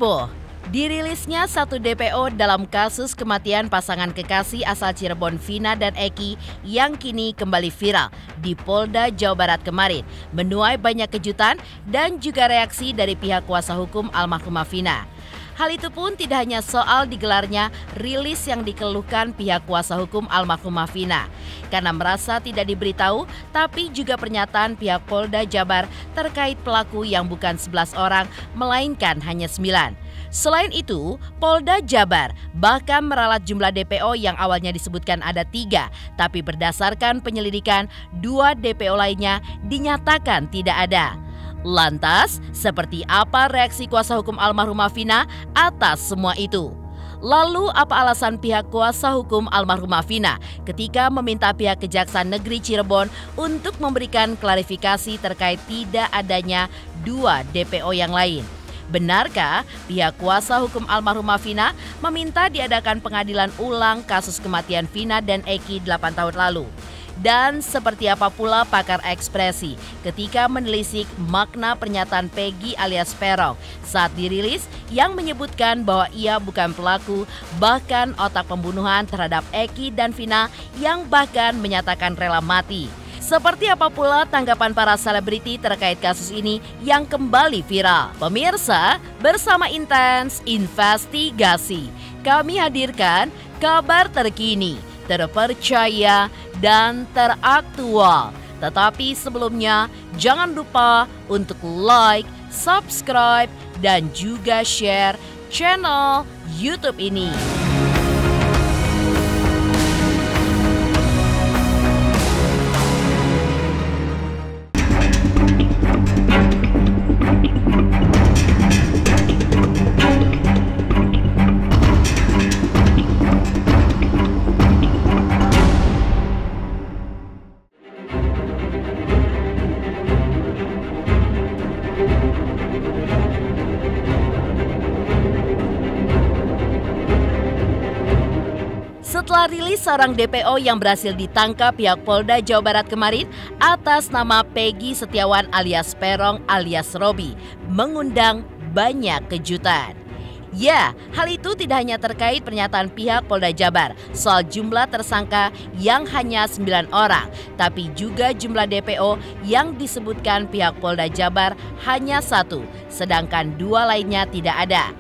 Heboh, dirilisnya satu DPO dalam kasus kematian pasangan kekasih asal Cirebon Vina dan Eki yang kini kembali viral di Polda Jawa Barat kemarin, menuai banyak kejutan dan juga reaksi dari pihak kuasa hukum almarhumah Vina. Hal itu pun tidak hanya soal digelarnya rilis yang dikeluhkan pihak kuasa hukum almarhumah Vina karena merasa tidak diberitahu, tapi juga pernyataan pihak Polda Jabar terkait pelaku yang bukan 11 orang melainkan hanya 9. Selain itu, Polda Jabar bahkan meralat jumlah DPO yang awalnya disebutkan ada 3, tapi berdasarkan penyelidikan 2 DPO lainnya dinyatakan tidak ada. Lantas, seperti apa reaksi kuasa hukum almarhumah Vina atas semua itu? Lalu apa alasan pihak kuasa hukum almarhumah Vina ketika meminta pihak Kejaksaan Negeri Cirebon untuk memberikan klarifikasi terkait tidak adanya 2 DPO yang lain? Benarkah pihak kuasa hukum almarhumah Vina meminta diadakan pengadilan ulang kasus kematian Vina dan Eki 8 tahun lalu? Dan seperti apa pula pakar ekspresi ketika menelisik makna pernyataan Peggy alias Peron saat dirilis yang menyebutkan bahwa ia bukan pelaku, bahkan otak pembunuhan terhadap Eki dan Vina yang bahkan menyatakan rela mati. Seperti apa pula tanggapan para selebriti terkait kasus ini yang kembali viral? Pemirsa, bersama Intens Investigasi, kami hadirkan kabar terkini, terpercaya, dan teraktual. Tetapi sebelumnya, jangan lupa untuk like, subscribe, dan juga share channel YouTube ini. Setelah rilis seorang DPO yang berhasil ditangkap pihak Polda Jawa Barat kemarin atas nama Peggy Setiawan alias Peron alias Robi, mengundang banyak kejutan. Ya, hal itu tidak hanya terkait pernyataan pihak Polda Jabar soal jumlah tersangka yang hanya 9 orang, tapi juga jumlah DPO yang disebutkan pihak Polda Jabar hanya 1, sedangkan 2 lainnya tidak ada.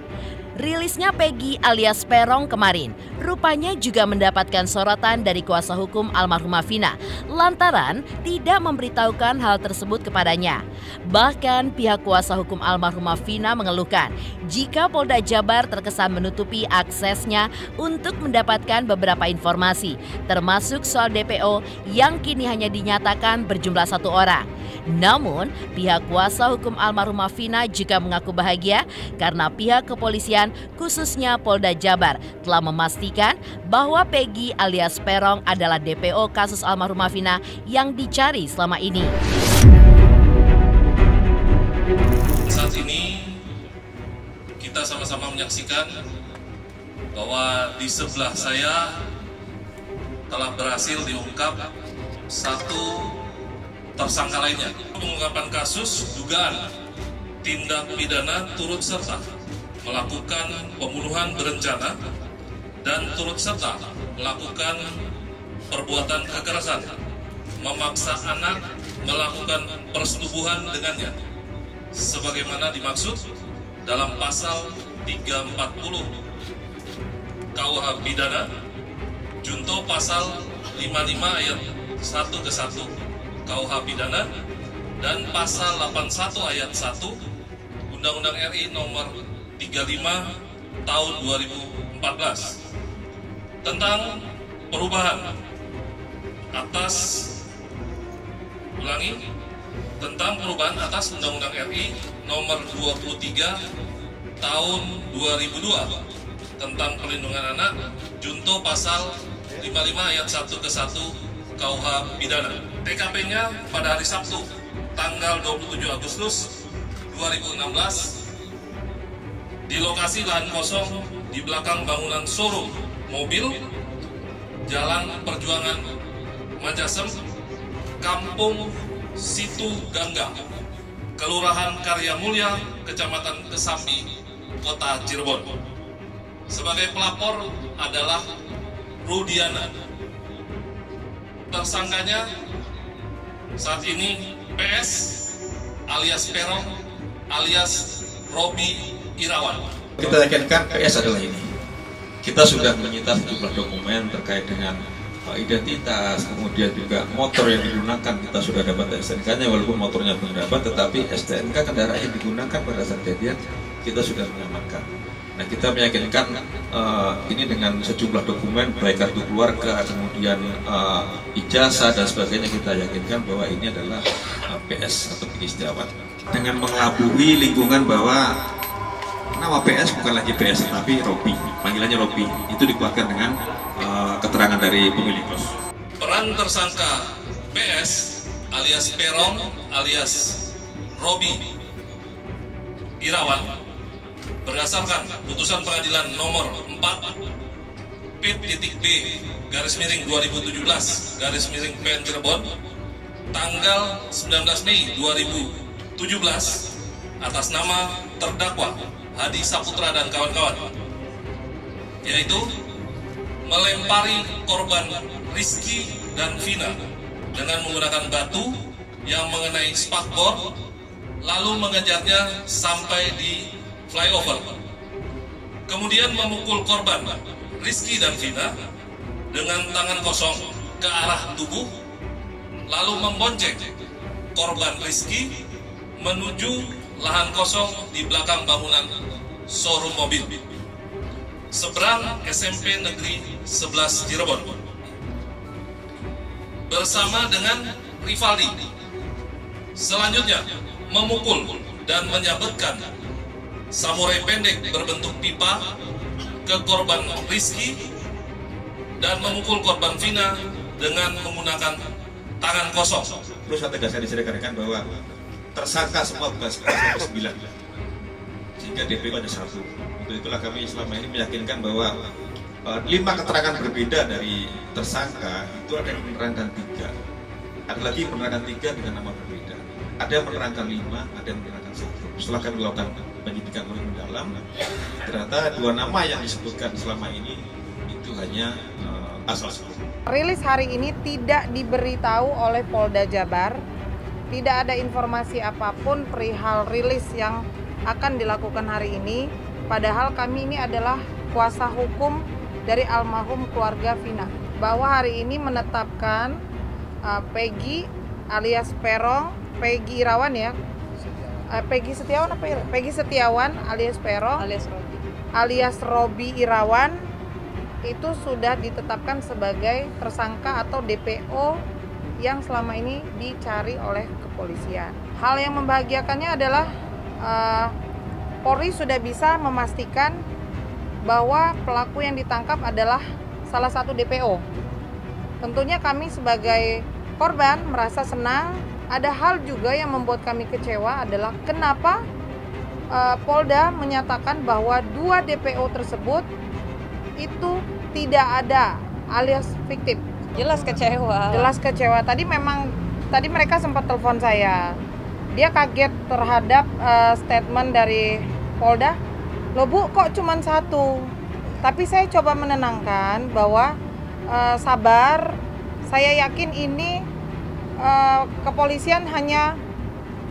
Rilisnya Peggy alias Peron kemarin rupanya juga mendapatkan sorotan dari kuasa hukum almarhumah Vina lantaran tidak memberitahukan hal tersebut kepadanya. Bahkan pihak kuasa hukum almarhumah Vina mengeluhkan jika Polda Jabar terkesan menutupi aksesnya untuk mendapatkan beberapa informasi, termasuk soal DPO yang kini hanya dinyatakan berjumlah 1 orang. Namun, pihak kuasa hukum almarhumah Vina juga mengaku bahagia karena pihak kepolisian khususnya Polda Jabar telah memastikan bahwa Peggy alias Peron adalah DPO kasus almarhumah Vina yang dicari selama ini. Saat ini kita sama-sama menyaksikan bahwa di sebelah saya telah berhasil diungkap 1 tersangka lainnya. Pengungkapan kasus dugaan tindak pidana turut serta melakukan pembunuhan berencana dan turut serta melakukan perbuatan kekerasan, memaksa anak melakukan persetubuhan dengannya, sebagaimana dimaksud dalam pasal 340 KUH Pidana, junto pasal 55 ayat 1 ke 1 KUH Pidana dan pasal 81 ayat 1 Undang-Undang RI nomor 35 tahun 2014 tentang perubahan atas Undang-Undang RI nomor 23 tahun 2002 tentang perlindungan anak, junto pasal 55 ayat 1 ke 1 KUH Pidana. TKP-nya pada hari Sabtu, tanggal 27 Agustus 2016, di lokasi lahan kosong di belakang bangunan showroom mobil, Jalan Perjuangan Majasem, Kampung Situ Gangga, Kelurahan Karya Mulya, Kecamatan Kesambi, Kota Cirebon. Sebagai pelapor adalah Rudiana. Tersangkanya saat ini PS alias Peron alias Robi Irawan. Kita yakinkan PS adalah ini. Kita sudah menyita sejumlah dokumen terkait dengan identitas, kemudian juga motor yang digunakan kita sudah dapat STNK-nya, walaupun motornya belum dapat, tetapi STNK kendaraan yang digunakan pada saat kejadian kita sudah mengamankan. Nah, kita meyakinkan ini dengan sejumlah dokumen, baik kartu keluarga, kemudian ijazah dan sebagainya, kita yakinkan bahwa ini adalah PS atau Peggy Setiawan. Dengan mengelabui lingkungan bahwa nama PS bukan lagi PS, tapi Robi, panggilannya Robi, itu dikuatkan dengan keterangan dari pemilik kos. Peran tersangka PS alias Peron alias Robi Irawan berdasarkan putusan pengadilan nomor 4 Pit.B /2017 /PN Cirebon tanggal 19 Mei 2017 atas nama terdakwa Hadi Saputra dan kawan-kawan, yaitu melempari korban Rizky dan Vina dengan menggunakan batu yang mengenai spakbor, lalu mengejarnya sampai di flyover. Kemudian memukul korban Rizky dan Vina dengan tangan kosong ke arah tubuh, lalu membonceng korban Rizky menuju lahan kosong di belakang bangunan showroom mobil seberang SMP Negeri 11 Cirebon bersama dengan Rivaldi. Selanjutnya memukul dan menyabetkan samurai pendek berbentuk pipa ke korban Rizky dan memukul korban Vina dengan menggunakan tangan kosong. Terus saya tegaskan di sini rekan-rekan bahwa tersangka semua bukan 9, sehingga DPO hanya 1. Untuk itulah kami selama ini meyakinkan bahwa 5 keterangan berbeda dari tersangka itu ada yang menerangkan 3, ada lagi yang menerangkan 3 dengan nama berbeda, ada yang menerangkan 5, ada yang menerangkan 1. Setelah kami lakukan penyidikan lebih mendalam, ternyata 2 nama yang disebutkan selama ini itu hanya asal sebut. Rilis hari ini tidak diberitahu oleh Polda Jabar, tidak ada informasi apapun perihal rilis yang akan dilakukan hari ini. Padahal kami ini adalah kuasa hukum dari almarhum keluarga Vina. Bahwa hari ini menetapkan Peggy alias Peron, Peggy Irawan ya, Peggy Setiawan apa ya? Peggy Setiawan alias Peron, alias Robi Irawan itu sudah ditetapkan sebagai tersangka atau DPO yang selama ini dicari oleh kepolisian. Hal yang membahagiakannya adalah Polri sudah bisa memastikan bahwa pelaku yang ditangkap adalah salah satu DPO. Tentunya kami sebagai korban merasa senang. Ada hal juga yang membuat kami kecewa adalah kenapa Polda menyatakan bahwa 2 DPO tersebut itu tidak ada alias fiktif. Jelas kecewa. Jelas kecewa. Tadi mereka sempat telepon saya. Dia kaget terhadap statement dari Polda. Loh Bu, kok cuma 1? Tapi saya coba menenangkan bahwa sabar. Saya yakin ini kepolisian hanya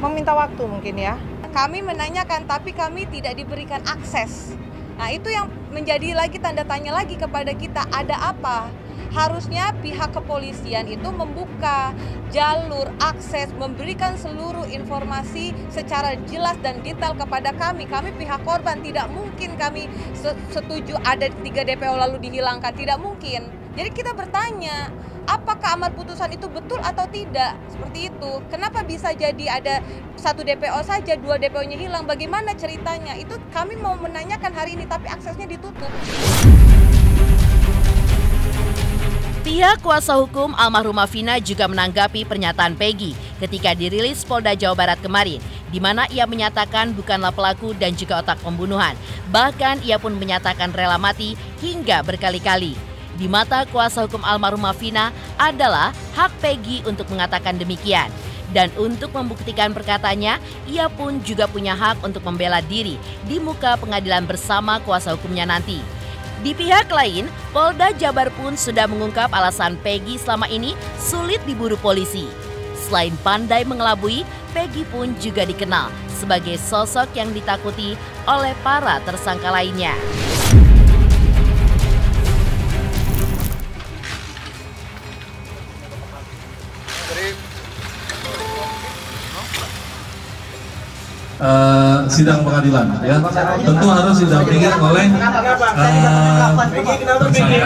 meminta waktu mungkin ya. Kami menanyakan tapi kami tidak diberikan akses. Nah, itu yang menjadi lagi tanda tanya lagi kepada kita, ada apa? Harusnya pihak kepolisian itu membuka jalur akses, memberikan seluruh informasi secara jelas dan detail kepada kami. Kami pihak korban tidak mungkin kami setuju ada 3 DPO lalu dihilangkan, tidak mungkin. Jadi kita bertanya, apakah amar putusan itu betul atau tidak? Seperti itu. Kenapa bisa jadi ada 1 DPO saja, 2 DPO-nya hilang? Bagaimana ceritanya? Itu kami mau menanyakan hari ini, tapi aksesnya ditutup. Pihak kuasa hukum almarhumah Vina juga menanggapi pernyataan Peggy ketika dirilis Polda Jawa Barat kemarin, di mana ia menyatakan bukanlah pelaku dan juga otak pembunuhan. Bahkan ia pun menyatakan rela mati hingga berkali-kali. Di mata kuasa hukum almarhumah Vina adalah hak Peggy untuk mengatakan demikian. Dan untuk membuktikan perkataannya, ia pun juga punya hak untuk membela diri di muka pengadilan bersama kuasa hukumnya nanti. Di pihak lain, Polda Jabar pun sudah mengungkap alasan Peggy selama ini sulit diburu polisi. Selain pandai mengelabui, Peggy pun juga dikenal sebagai sosok yang ditakuti oleh para tersangka lainnya. Sidang pengadilan ya tentu harus didampingi oleh tersangka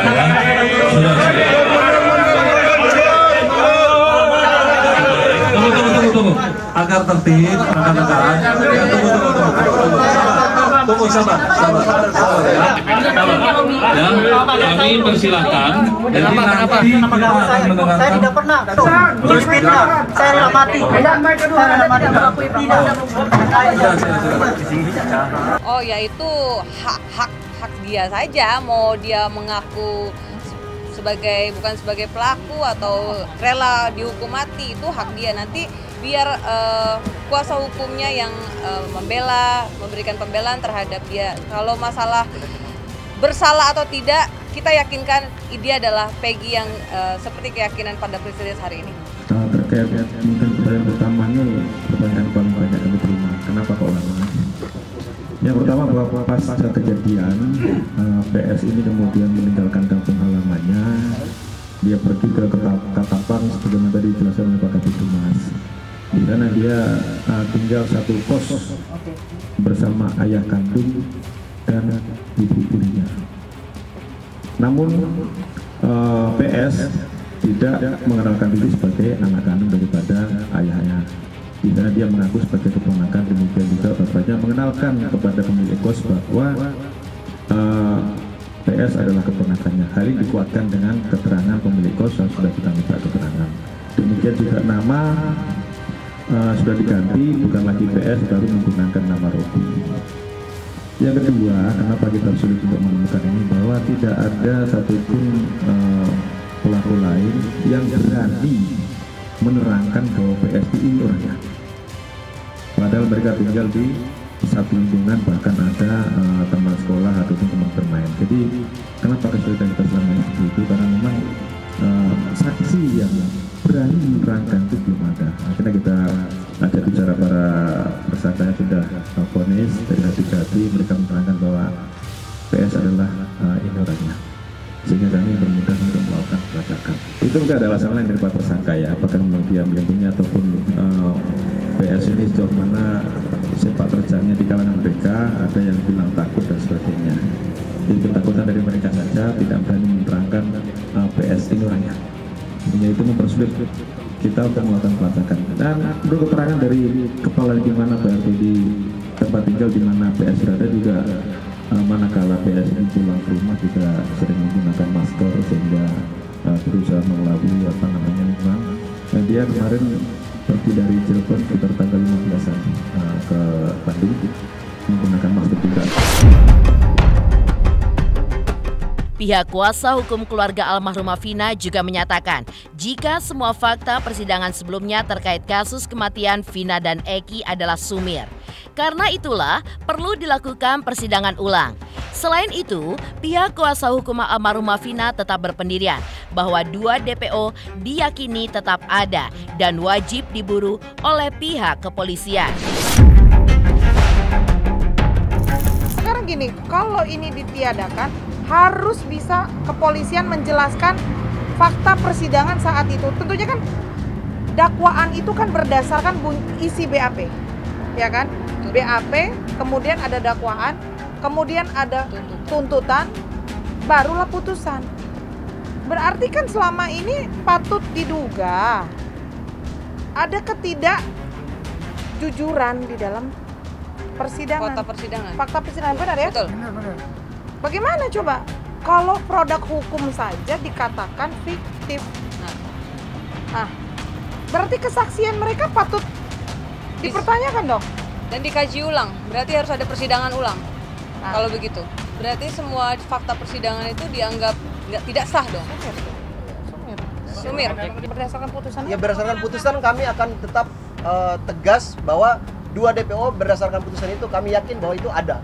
tunggu agar tertib rekan-rekan tunggu sabar ya kami persilahkan jadi nanti kita akan mendengarkan saya tidak pernah terus fitnah saya rela mati Oh ya itu hak dia saja, mau dia mengaku bukan sebagai pelaku atau rela dihukum mati, itu hak dia. Nanti biar kuasa hukumnya yang memberikan pembelaan terhadap dia. Kalau masalah bersalah atau tidak, kita yakinkan dia adalah Peggy yang seperti keyakinan pada Presiden hari ini. Terkait mungkin pertanyaan pertama ini pertanyaan paling banyak kami terima. Kenapa kok lama? Yang pertama bahwa pasca kejadian PS ini kemudian meninggalkan kampung halamannya, dia pergi ke Katapang sebagaimana tadi dijelaskan oleh Pak Kabid Humas, di sana dia tinggal satu kos bersama ayah kandung dan ibu tirinya. Namun PS tidak mengenalkan diri sebagai anak kandung daripada ayahnya. Di sana dia mengaku sebagai keponakan, demikian juga bapaknya mengenalkan kepada pemilik kos bahwa PS adalah keponakannya. Hal ini dikuatkan dengan keterangan pemilik kos yang sudah kita minta keterangan. Demikian juga nama sudah diganti, bukan lagi PS, baru menggunakan nama Robi. Yang kedua, kenapa kita sulit untuk menemukan ini, bahwa tidak ada satupun pelaku lain yang berani menerangkan bahwa PS ini orangnya. Padahal mereka tinggal di satu lingkungan, bahkan ada teman sekolah ataupun teman bermain. Jadi kenapa kesulitan kita selama ini seperti itu? Karena memang saksi yang berani menerangkan itu belum ada. Akhirnya kita ajak bicara para tersangka yang sudah vonis dari hati-hati, mereka menerangkan bahwa PS adalah ini orangnya, sehingga kami bermudah untuk melakukan pelacakan. Itu bukan ada alasan lain dari para tersangka ya, apakah memang dia melindungi ataupun PS ini sejauh mana sepak terjangnya di kalangan mereka, ada yang bilang takut dan sebagainya. Jadi ketakutan dari mereka saja, tidak berani menerangkan PS ini orangnya. Sehingga itu mempersulit kita untuk melakukan pelacakan. Dan menurut keterangan dari kepala lingkungan berarti di tempat tinggal di mana PS berada juga, manakala PS ini pulang ke rumah juga sering menggunakan masker sehingga berusaha mengelabui lingkungan. Dan dia kemarin pergi dari Cirebon sekitar tanggal 15-an ke Bandung menggunakan masker juga. Pihak kuasa hukum keluarga almarhumah Vina juga menyatakan jika semua fakta persidangan sebelumnya terkait kasus kematian Vina dan Eki adalah sumir. Karena itulah perlu dilakukan persidangan ulang. Selain itu, pihak kuasa hukum almarhumah Vina tetap berpendirian bahwa 2 DPO diyakini tetap ada dan wajib diburu oleh pihak kepolisian. Sekarang gini, kalau ini ditiadakan, harus bisa kepolisian menjelaskan fakta persidangan saat itu. Tentunya kan dakwaan itu kan berdasarkan isi BAP, ya kan? BAP, kemudian ada dakwaan, kemudian ada tuntutan, barulah putusan. Berarti kan selama ini patut diduga ada ketidakjujuran di dalam persidangan. Fakta persidangan benar ya? Betul. Benar. Bagaimana coba kalau produk hukum saja dikatakan fiktif? Nah, berarti kesaksian mereka patut dipertanyakan dong. Dan dikaji ulang, berarti harus ada persidangan ulang. Kalau begitu, berarti semua fakta persidangan itu dianggap tidak sah dong. Sumir. Berdasarkan putusan Ya berdasarkan putusan kami akan tetap tegas bahwa 2 DPO berdasarkan putusan itu kami yakin bahwa itu ada.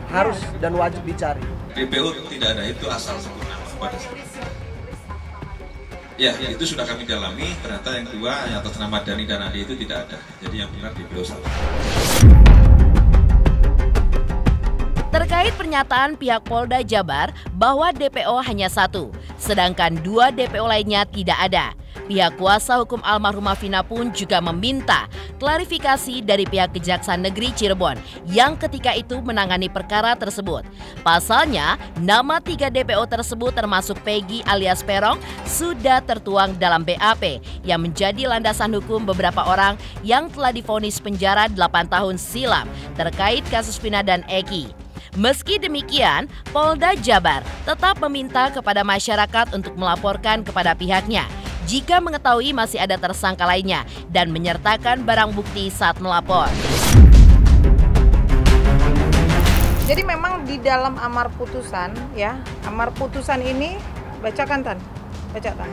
Harus dan wajib dicari. DPO tidak ada itu asal sebut nama pada saat. Ya, itu sudah kami dalami. Ternyata yang 2 yang atas nama Dani dan Ade itu tidak ada. Jadi yang benar DPO 1. Terkait pernyataan pihak Polda Jabar bahwa DPO hanya 1, sedangkan 2 DPO lainnya tidak ada. Pihak kuasa hukum almarhumah Vina pun juga meminta klarifikasi dari pihak Kejaksaan Negeri Cirebon yang ketika itu menangani perkara tersebut. Pasalnya, nama 3 DPO tersebut termasuk Peggy alias Perong sudah tertuang dalam BAP yang menjadi landasan hukum beberapa orang yang telah divonis penjara 8 tahun silam terkait kasus Vina dan Eki. Meski demikian, Polda Jabar tetap meminta kepada masyarakat untuk melaporkan kepada pihaknya jika mengetahui masih ada tersangka lainnya dan menyertakan barang bukti saat melapor. Jadi memang di dalam amar putusan ya, amar putusan ini bacakan Tan. Baca Tan.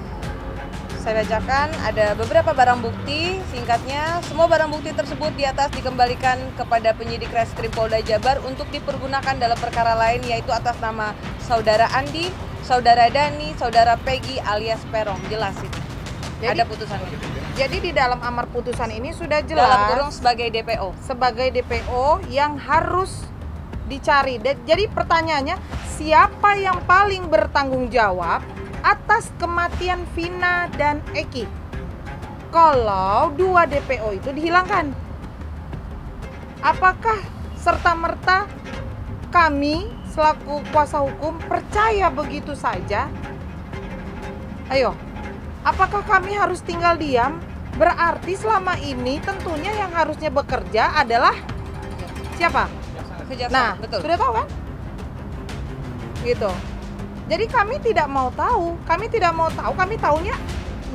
Saya bacakan, ada beberapa barang bukti, singkatnya, semua barang bukti tersebut di atas dikembalikan kepada penyidik Reskrim Polda Jabar untuk dipergunakan dalam perkara lain, yaitu atas nama Saudara Andi, Saudara Dani, Saudara Peggy alias Perong. Jelas itu. Jadi, ada putusannya. Jadi di dalam amar putusan ini sudah jelas dalam kurung sebagai DPO. Sebagai DPO yang harus dicari. Jadi pertanyaannya, siapa yang paling bertanggung jawab atas kematian Vina dan Eki kalau 2 DPO itu dihilangkan? Apakah serta-merta kami selaku kuasa hukum percaya begitu saja? Ayo, apakah kami harus tinggal diam? Berarti selama ini tentunya yang harusnya bekerja adalah siapa? Kejaksaan, nah, betul. Sudah tahu kan? Gitu. Jadi kami tidak mau tahu, kami tahunya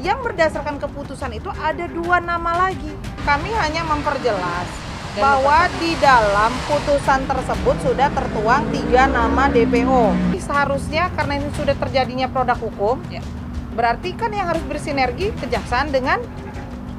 yang berdasarkan keputusan itu ada 2 nama lagi. Kami hanya memperjelas bahwa di dalam putusan tersebut sudah tertuang 3 nama DPO. Seharusnya karena ini sudah terjadinya produk hukum, ya, berarti kan yang harus bersinergi kejaksaan dengan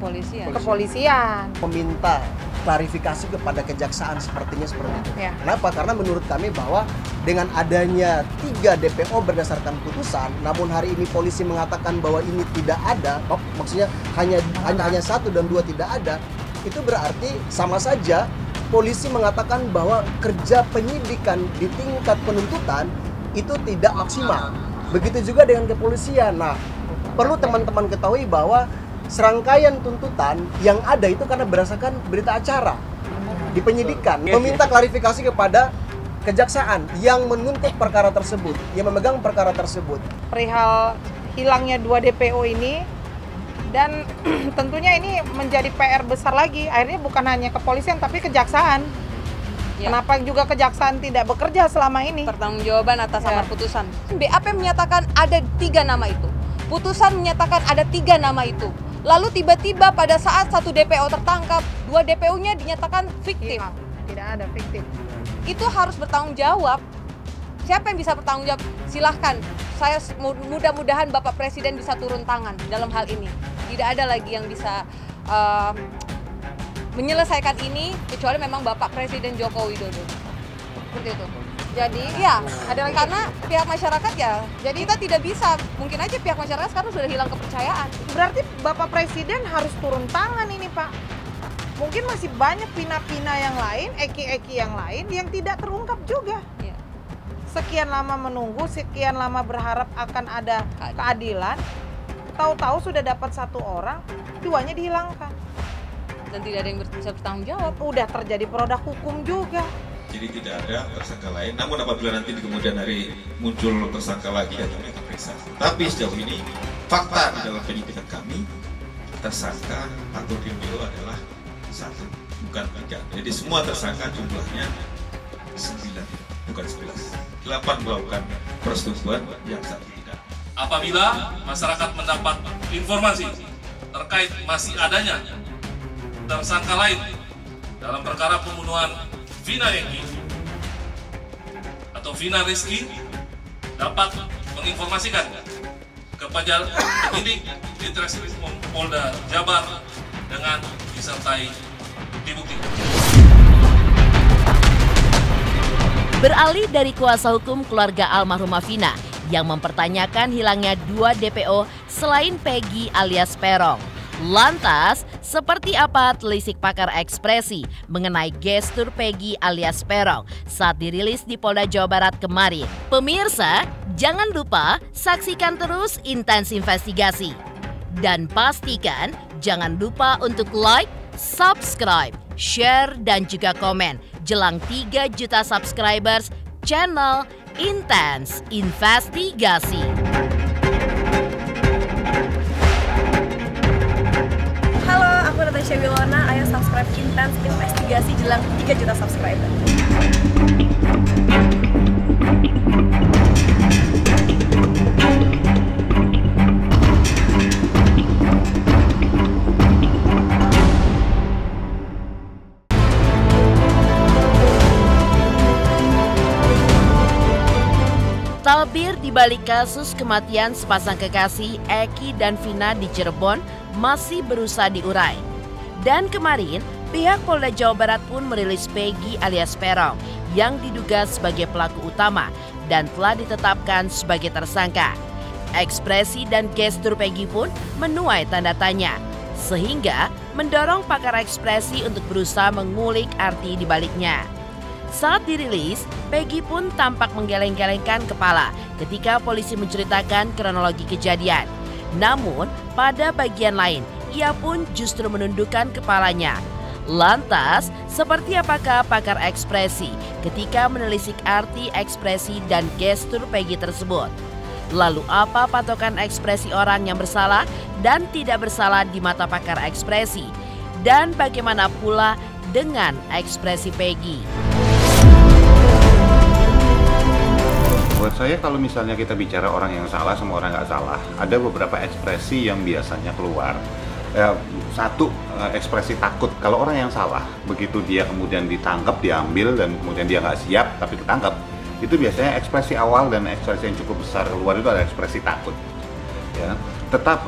kepolisian. Meminta klarifikasi kepada kejaksaan sepertinya seperti itu. Ya. Kenapa? Karena menurut kami bahwa dengan adanya 3 DPO berdasarkan putusan, namun hari ini polisi mengatakan bahwa ini tidak ada, maksudnya hanya 1 dan 2 tidak ada, itu berarti sama saja polisi mengatakan bahwa kerja penyidikan di tingkat penuntutan itu tidak maksimal. Begitu juga dengan kepolisian. Nah, perlu teman-teman ketahui bahwa serangkaian tuntutan yang ada itu karena berdasarkan berita acara di penyidikan. Meminta klarifikasi kepada kejaksaan yang menuntut perkara tersebut, yang memegang perkara tersebut. Perihal hilangnya 2 DPO ini, dan tentunya ini menjadi PR besar lagi. Akhirnya bukan hanya kepolisian tapi kejaksaan. Ya. Kenapa juga kejaksaan tidak bekerja selama ini? Pertanggungjawaban atas amar putusan. BAP menyatakan ada 3 nama itu. Putusan menyatakan ada 3 nama itu. Lalu tiba-tiba pada saat 1 DPO tertangkap, 2 DPO-nya dinyatakan fiktif. Tidak ada fiktif. Itu harus bertanggung jawab. Siapa yang bisa bertanggung jawab? Silahkan. Saya mudah-mudahan Bapak Presiden bisa turun tangan dalam hal ini. Tidak ada lagi yang bisa menyelesaikan ini kecuali memang Bapak Presiden Joko Widodo. Seperti itu. Jadi ya, karena pihak masyarakat ya, jadi kita tidak bisa, mungkin aja pihak masyarakat sekarang sudah hilang kepercayaan. Berarti Bapak Presiden harus turun tangan ini Pak. Mungkin masih banyak pina-pina yang lain, eki-eki yang lain yang tidak terungkap juga. Ya. Sekian lama menunggu, sekian lama berharap akan ada keadilan, tahu-tahu sudah dapat 1 orang, 2-nya dihilangkan. Dan tidak ada yang bisa bertanggung jawab. Udah terjadi produk hukum juga. Jadi tidak ada tersangka lain. Namun apabila nanti di kemudian hari muncul tersangka lagi, ya kami akan periksa. Tapi sejauh ini fakta di dalam penyidikan kami, tersangka atau DPO adalah 1, bukan 3. Jadi semua tersangka jumlahnya 9, bukan 11. 8 melakukan persetubuhan, yang 1 tidak. Apabila masyarakat mendapat informasi terkait masih adanya tersangka lain dalam perkara pembunuhan Vina Eki atau Vina Rizky, dapat menginformasikan kepada penyidik di Treskrimum Polda Jabar dengan disertai bukti-bukti. Beralih dari kuasa hukum keluarga almarhumah Vina yang mempertanyakan hilangnya 2 DPO selain Peggy alias Peron. Lantas, seperti apa telisik pakar ekspresi mengenai gestur Peggy alias Peron saat dirilis di Polda Jawa Barat kemarin? Pemirsa, jangan lupa saksikan terus Intens Investigasi. Dan pastikan jangan lupa untuk like, subscribe, share, dan juga komen jelang 3 juta subscribers channel Intens Investigasi. Halo, aku Natasha Wilona. Ayo subscribe Intens Investigasi jelang 3 juta subscriber. Tabir di balik kasus kematian sepasang kekasih Eki dan Vina di Cirebon masih berusaha diurai. Dan kemarin, pihak Polda Jawa Barat pun merilis Peggy alias Peron yang diduga sebagai pelaku utama dan telah ditetapkan sebagai tersangka. Ekspresi dan gestur Peggy pun menuai tanda tanya, sehingga mendorong pakar ekspresi untuk berusaha mengulik arti di baliknya. Saat dirilis, Peggy pun tampak menggeleng-gelengkan kepala ketika polisi menceritakan kronologi kejadian. Namun, pada bagian lain, ia pun justru menundukkan kepalanya. Lantas, seperti apakah pakar ekspresi ketika menelisik arti ekspresi dan gestur Peggy tersebut? Lalu apa patokan ekspresi orang yang bersalah dan tidak bersalah di mata pakar ekspresi? Dan bagaimana pula dengan ekspresi Peggy? Buat saya kalau misalnya kita bicara orang yang salah sama orang nggak salah, ada beberapa ekspresi yang biasanya keluar. Satu, ekspresi takut. Kalau orang yang salah, begitu dia kemudian ditangkap, diambil, dan kemudian dia nggak siap tapi ketangkap, itu biasanya ekspresi awal dan ekspresi yang cukup besar keluar itu ada ekspresi takut. Ya. Tetap,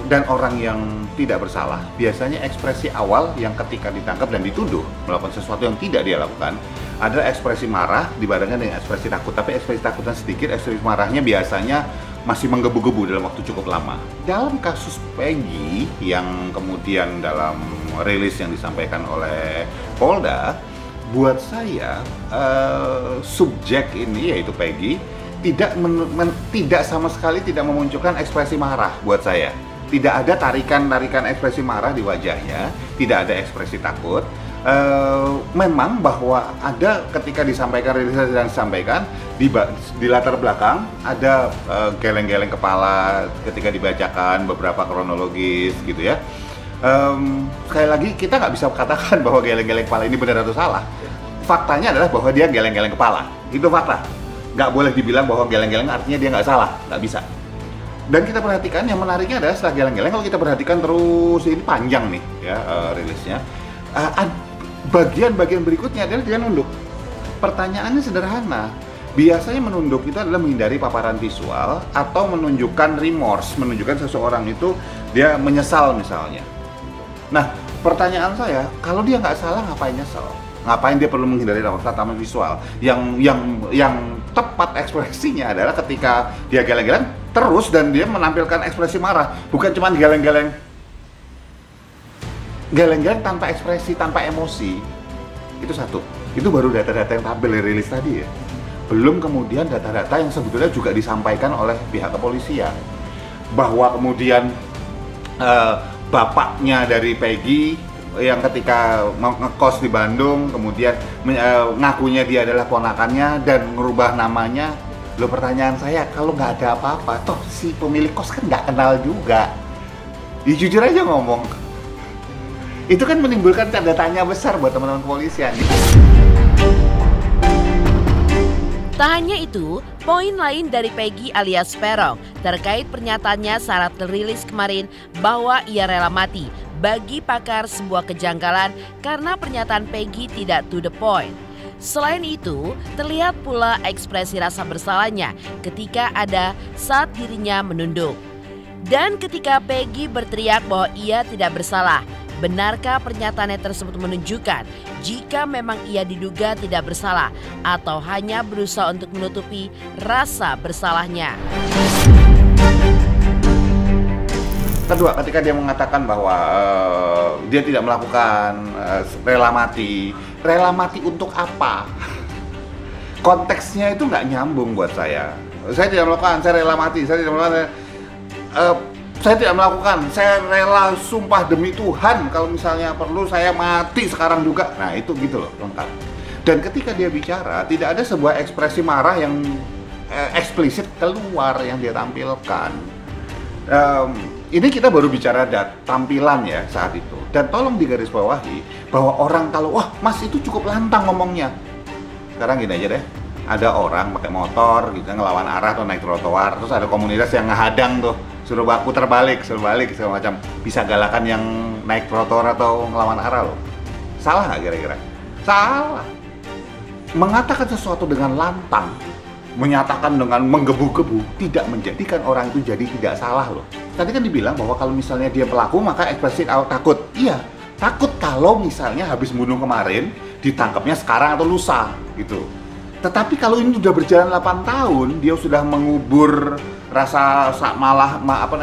dan orang yang tidak bersalah, biasanya ekspresi awal yang ketika ditangkap dan dituduh melakukan sesuatu yang tidak dia lakukan, ada ekspresi marah dibarengkan dengan ekspresi takut, tapi ekspresi takutnya sedikit, ekspresi marahnya biasanya masih menggebu-gebu dalam waktu cukup lama. Dalam kasus Peggy yang kemudian dalam rilis yang disampaikan oleh Polda, buat saya subjek ini yaitu Peggy tidak sama sekali tidak memunculkan ekspresi marah buat saya. Tidak ada tarikan ekspresi marah di wajahnya, tidak ada ekspresi takut. Memang bahwa ada ketika disampaikan rilis yang disampaikan di latar belakang ada geleng-geleng kepala ketika dibacakan beberapa kronologis gitu ya. Sekali lagi kita nggak bisa katakan bahwa geleng-geleng kepala ini benar atau salah. Faktanya adalah bahwa dia geleng-geleng kepala, itu fakta. Nggak boleh dibilang bahwa geleng-geleng artinya dia nggak salah, nggak bisa. Dan kita perhatikan yang menariknya adalah setelah geleng-geleng, kalau kita perhatikan terus ini panjang nih ya rilisnya. Bagian-bagian berikutnya adalah dia nunduk. Pertanyaannya sederhana. Biasanya menunduk itu adalah menghindari paparan visual atau menunjukkan remorse, menunjukkan seseorang itu dia menyesal misalnya. Nah, pertanyaan saya, kalau dia nggak salah ngapain nyesel? Ngapain dia perlu menghindari paparan visual? Yang tepat ekspresinya adalah ketika dia geleng-geleng terus dan dia menampilkan ekspresi marah, bukan cuma geleng-geleng tanpa ekspresi, tanpa emosi. Itu satu. Itu baru data-data yang tabel rilis tadi ya. Belum kemudian data-data yang sebetulnya juga disampaikan oleh pihak kepolisian. Bahwa kemudian bapaknya dari Peggy yang ketika ngekos di Bandung kemudian ngakunya dia adalah ponakannya dan merubah namanya. Loh, pertanyaan saya, kalau nggak ada apa-apa, toh si pemilik kos kan nggak kenal juga. Ya jujur aja ngomong. Itu kan menimbulkan tanda tanya besar buat teman-teman kepolisian. Tak hanya itu, poin lain dari Peggy alias Peron terkait pernyataannya saat rilis kemarin bahwa ia rela mati bagi pakar sebuah kejanggalan karena pernyataan Peggy tidak to the point. Selain itu, terlihat pula ekspresi rasa bersalahnya ketika ada saat dirinya menunduk. Dan ketika Peggy berteriak bahwa ia tidak bersalah, benarkah pernyataannya tersebut menunjukkan jika memang ia diduga tidak bersalah atau hanya berusaha untuk menutupi rasa bersalahnya? Kedua, ketika dia mengatakan bahwa dia tidak melakukan rela mati untuk apa? Konteksnya itu nggak nyambung buat saya. Saya tidak melakukan, saya rela mati, saya tidak melakukan, saya tidak melakukan, saya rela sumpah demi Tuhan kalau misalnya perlu saya mati sekarang juga. Nah itu gitu loh, lengkap. Dan ketika dia bicara, tidak ada sebuah ekspresi marah yang eksplisit keluar yang dia tampilkan. Ini kita baru bicara tampilan ya saat itu. Dan tolong digarisbawahi bahwa orang kalau wah mas itu cukup lantang ngomongnya. Sekarang gini aja deh, ada orang pakai motor gitu ngelawan arah atau naik trotoar, terus ada komunitas yang ngehadang tuh, suruh putar balik segala macam. Bisa galakan yang naik trotoar atau ngelawan arah loh. Salah nggak kira-kira? Salah. Mengatakan sesuatu dengan lantang, menyatakan dengan menggebu-gebu, tidak menjadikan orang itu jadi tidak salah loh. Tadi kan dibilang bahwa kalau misalnya dia pelaku maka ekspresi takut. Iya, takut kalau misalnya habis bunuh kemarin ditangkapnya sekarang atau lusa gitu. Tetapi kalau ini sudah berjalan 8 tahun, dia sudah mengubur rasa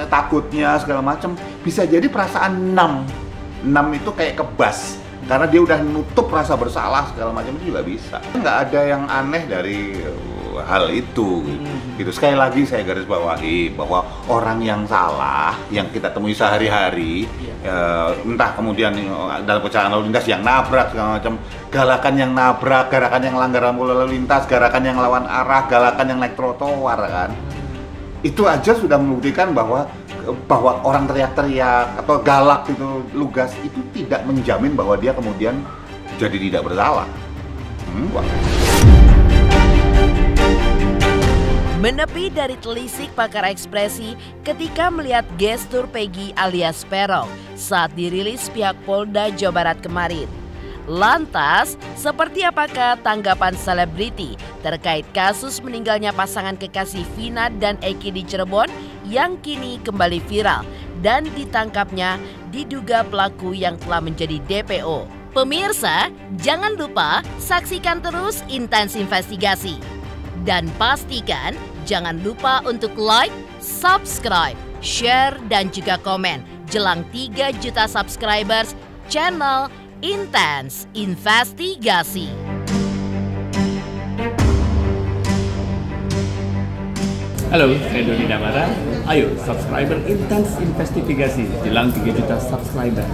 takutnya segala macam, bisa jadi perasaan 6 itu kayak kebas. Karena dia udah nutup rasa bersalah segala macam, itu juga bisa. Nggak ada yang aneh dari hal itu gitu. Sekali lagi saya garis bawahi bahwa orang yang salah yang kita temui sehari-hari, entah kemudian dalam kecelakaan lalu lintas yang nabrak segala macam, galakan yang nabrak, gerakan yang langgar lalu lintas, gerakan yang lawan arah, galakan yang naik trotoar kan, itu aja sudah membuktikan bahwa orang teriak-teriak atau galak itu lugas itu tidak menjamin bahwa dia kemudian jadi tidak bersalah. Menepi dari telisik pakar ekspresi ketika melihat gestur Peggy alias Peron saat dirilis pihak Polda Jawa Barat kemarin. Lantas, seperti apakah tanggapan selebriti terkait kasus meninggalnya pasangan kekasih Vina dan Eki di Cirebon yang kini kembali viral dan ditangkapnya diduga pelaku yang telah menjadi DPO? Pemirsa, jangan lupa saksikan terus Intens Investigasi. Dan pastikan jangan lupa untuk like, subscribe, share, dan juga komen jelang 3 juta subscribers channel Intens Investigasi. Halo, saya Doni Damara. Ayo, subscriber Intens Investigasi jelang 3 juta subscriber.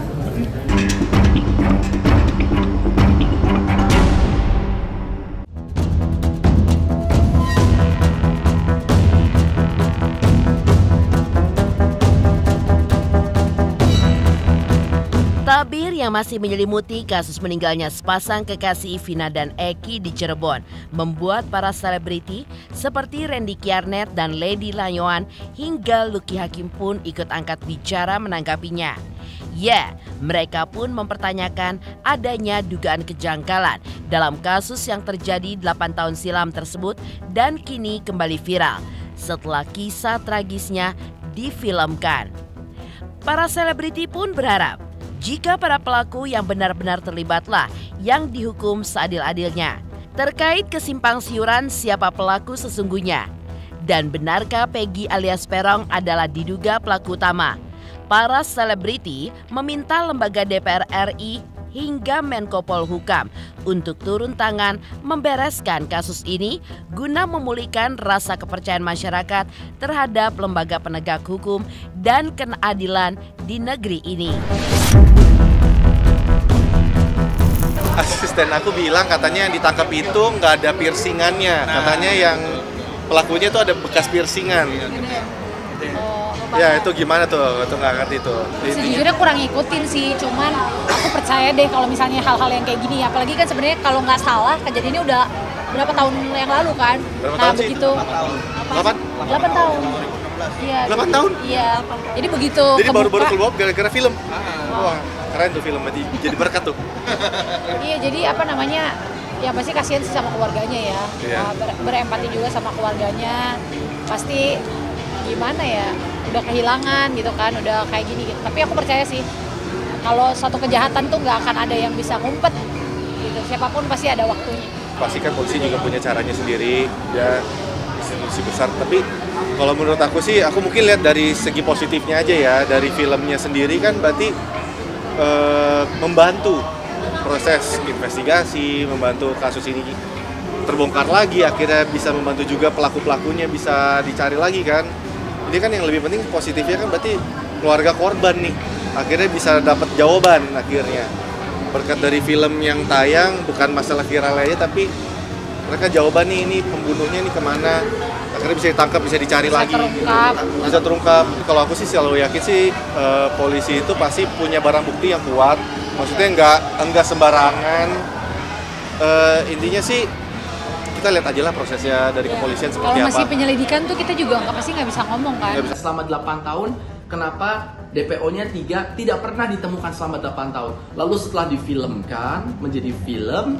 Tabir yang masih menyelimuti kasus meninggalnya sepasang kekasih Vina dan Eki di Cirebon membuat para selebriti seperti Randy Kiarnet dan Lady Layoan hingga Lucky Hakim pun ikut angkat bicara menanggapinya. Ya, mereka pun mempertanyakan adanya dugaan kejanggalan dalam kasus yang terjadi 8 tahun silam tersebut dan kini kembali viral setelah kisah tragisnya difilmkan. Para selebriti pun berharap jika para pelaku yang benar-benar terlibatlah yang dihukum seadil-adilnya. Terkait kesimpangsiuran siapa pelaku sesungguhnya dan benarkah Peggy alias Peron adalah diduga pelaku utama, para selebriti meminta lembaga DPR RI hingga Menko Polhukam untuk turun tangan membereskan kasus ini guna memulihkan rasa kepercayaan masyarakat terhadap lembaga penegak hukum dan keadilan di negeri ini. Asisten aku bilang katanya yang ditangkap itu nggak ada piercingannya, katanya yang pelakunya itu ada bekas piercingan. Ya itu gimana tuh? Itu nggak ngerti tuh. Sejujurnya kurang ngikutin sih, cuman aku percaya deh kalau misalnya hal-hal yang kayak gini, apalagi kan sebenarnya kalau nggak salah kejadiannya udah berapa tahun yang lalu kan. Berapa nah tahun begitu. 8 tahun. Iya. 8 tahun? Iya. Jadi begitu. Jadi baru-baru keluar gara-gara film. Wah keren tuh film, jadi berkat tuh. Iya, jadi apa namanya? ya pasti kasihan sih sama keluarganya ya. Berempati juga sama keluarganya. Pasti gimana ya, udah kehilangan gitu kan, udah kayak gini gitu. Tapi aku percaya sih kalau suatu kejahatan tuh nggak akan ada yang bisa ngumpet gitu. Siapapun pasti ada waktunya. Pasti kan polisi juga punya caranya sendiri, ya institusi besar. Tapi kalau menurut aku sih, aku mungkin lihat dari segi positifnya aja ya. Dari filmnya sendiri kan berarti membantu proses investigasi, membantu kasus ini terbongkar lagi, akhirnya bisa membantu juga pelaku-pelakunya bisa dicari lagi kan. Ini kan yang lebih penting positifnya kan berarti keluarga korban nih akhirnya bisa dapat jawaban akhirnya berkat dari film yang tayang, bukan masalah viral aja tapi mereka jawaban nih, ini pembunuhnya nih kemana, akhirnya bisa ditangkap, bisa dicari lagi, bisa terungkap. Kalau aku sih selalu yakin sih polisi itu pasti punya barang bukti yang kuat, maksudnya enggak sembarangan. Intinya sih kita lihat aja lah prosesnya dari kepolisian seperti apa. Kalau masih penyelidikan tuh kita juga nggak bisa ngomong kan. Selama 8 tahun, kenapa DPO-nya 3 tidak pernah ditemukan selama 8 tahun? Lalu setelah difilmkan menjadi film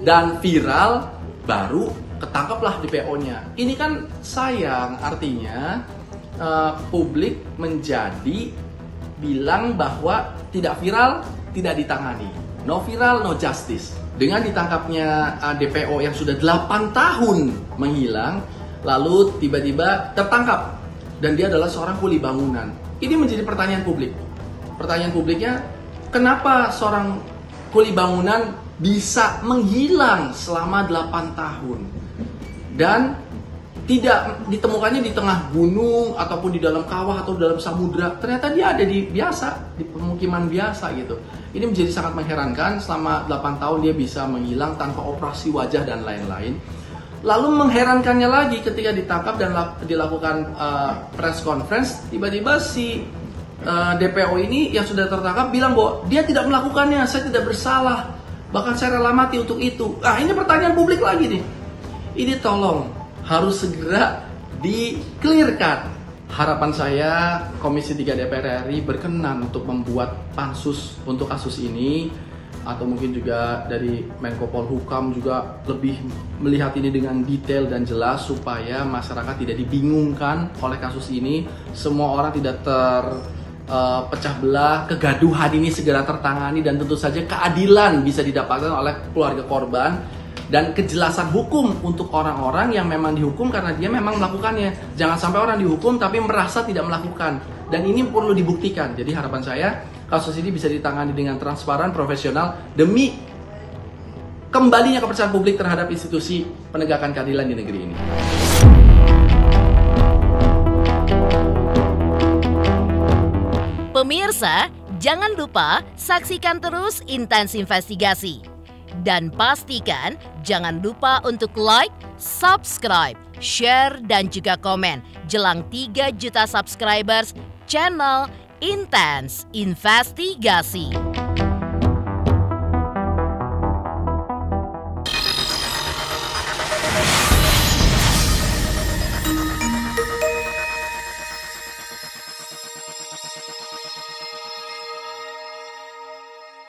dan viral, baru ketangkaplah DPO-nya. Ini kan sayang, artinya publik menjadi bilang bahwa tidak viral, tidak ditangani. No viral, no justice. Dengan ditangkapnya DPO yang sudah 8 tahun menghilang, lalu tiba-tiba tertangkap dan dia adalah seorang kuli bangunan. Ini menjadi pertanyaan publik. Pertanyaan publiknya, kenapa seorang kuli bangunan bisa menghilang selama 8 tahun dan tidak ditemukannya di tengah gunung ataupun di dalam kawah atau dalam samudra. Ternyata dia ada di pemukiman biasa gitu. Ini menjadi sangat mengherankan, selama 8 tahun dia bisa menghilang tanpa operasi wajah dan lain-lain. Lalu mengherankannya lagi ketika ditangkap dan dilakukan press conference, tiba-tiba si DPO ini yang sudah tertangkap bilang bahwa dia tidak melakukannya, saya tidak bersalah, bahkan saya rela mati untuk itu. Nah, ini pertanyaan publik lagi nih. Ini tolong harus segera di-clearkan. Harapan saya Komisi 3 DPR RI berkenan untuk membuat pansus untuk kasus ini, atau mungkin juga dari Menko Polhukam juga lebih melihat ini dengan detail dan jelas supaya masyarakat tidak dibingungkan oleh kasus ini, semua orang tidak terpecah belah, kegaduhan ini segera tertangani dan tentu saja keadilan bisa didapatkan oleh keluarga korban. Dan kejelasan hukum untuk orang-orang yang memang dihukum karena dia memang melakukannya. Jangan sampai orang dihukum tapi merasa tidak melakukan. Dan ini perlu dibuktikan. Jadi harapan saya kasus ini bisa ditangani dengan transparan, profesional, demi kembalinya kepercayaan publik terhadap institusi penegakan keadilan di negeri ini. Pemirsa, jangan lupa saksikan terus Intens Investigasi. Dan pastikan jangan lupa untuk like, subscribe, share, dan juga komen jelang 3 juta subscribers channel Intens Investigasi.